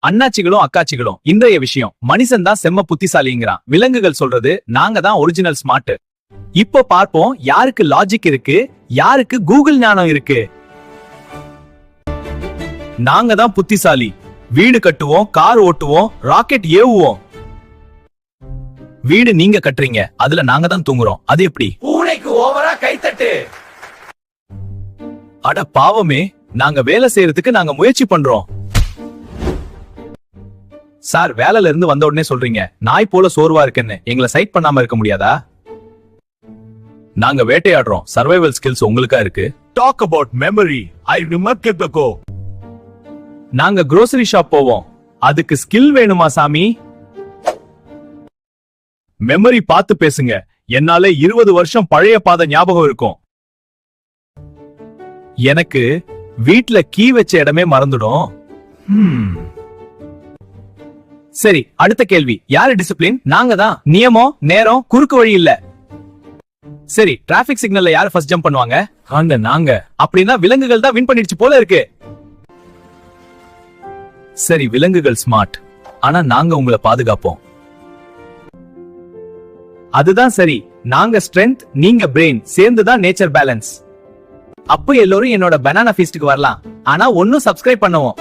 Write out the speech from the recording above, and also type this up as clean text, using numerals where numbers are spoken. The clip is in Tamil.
அண்ணாச்சிகளும் அக்காச்சிகளும் இன்றைய விஷயம் மனுஷன் தான் செம்ம புத்திசாலிங்கிறான், விலங்குகள் சொல்றது நாங்க தான் ஒரிஜினல் ஸ்மார்ட். இப்போ பார்ப்போம் யாருக்கு லாஜிக் இருக்கு, யாருக்கு கூகுள் ஞானம் இருக்கு. நாங்க தான் புத்திசாலி, வீடு கட்டுவோம், கார் ஓட்டுவோம், ராக்கெட் ஏவுவோம். வீடு நீங்க கட்டுறீங்க, அதுல நாங்க தான் தூங்குறோம், அது எப்படி? பூனைக்கு ஓவரா கைத்தட்டு. அட பாவமே, நாங்க வேலை செய்யறதுக்கு நாங்க முயற்சி பண்றோம். சார், வேலையில இருந்து வந்த உடனே சொல்றீங்க நாய் போல சோர்வா இருக்குன்னு, எங்களை சைட் பண்ணாம இருக்க முடியாதா? நாங்க வேட்டையாடுறோம், சர்வைவல் ஸ்கில்ஸ் உங்களுக்கா இருக்கு. Talk about memory, I remember the go. நாங்க grocery ஷாப் போவோம், அதுக்கு ஸ்கில் வேணுமா சாமி? மெமரி பார்த்து பேசுங்க, என்னால 20 வருஷம் பழைய பாத ஞாபகம் இருக்கும். எனக்கு வீட்ல கீ வச்ச இடமே மறந்துடும். சரி, அடுத்த கேள்வி, யாரு டிசிப்ளின்? நாங்க தான். நியமம், நேரம், குறுக்கு வழி இல்ல. சரி, டிராபிக் சிக்னல்ல யாரு ஃபர்ஸ்ட் ஜம்ப் பண்ணுவாங்க? நாங்க. அப்படின்னா விலங்குகள் தான் வின் பண்ணிடுச்சு போல இருக்கு. சரி, விலங்குகள் ஸ்மார்ட், ஆனா நாங்க உங்களை பாதுகாப்போம். அதுதான் சரி, நாங்க ஸ்ட்ரென்த், நீங்க பிரெயின், சேர்ந்துதான் நேச்சர் பேலன்ஸ். அப்ப எல்லோரும் என்னோட பனானா ஃபீஸ்டுக்கு வரலாம், ஆனா ஒன்னும் சப்ஸ்கிரைப் பண்ணுவோம்.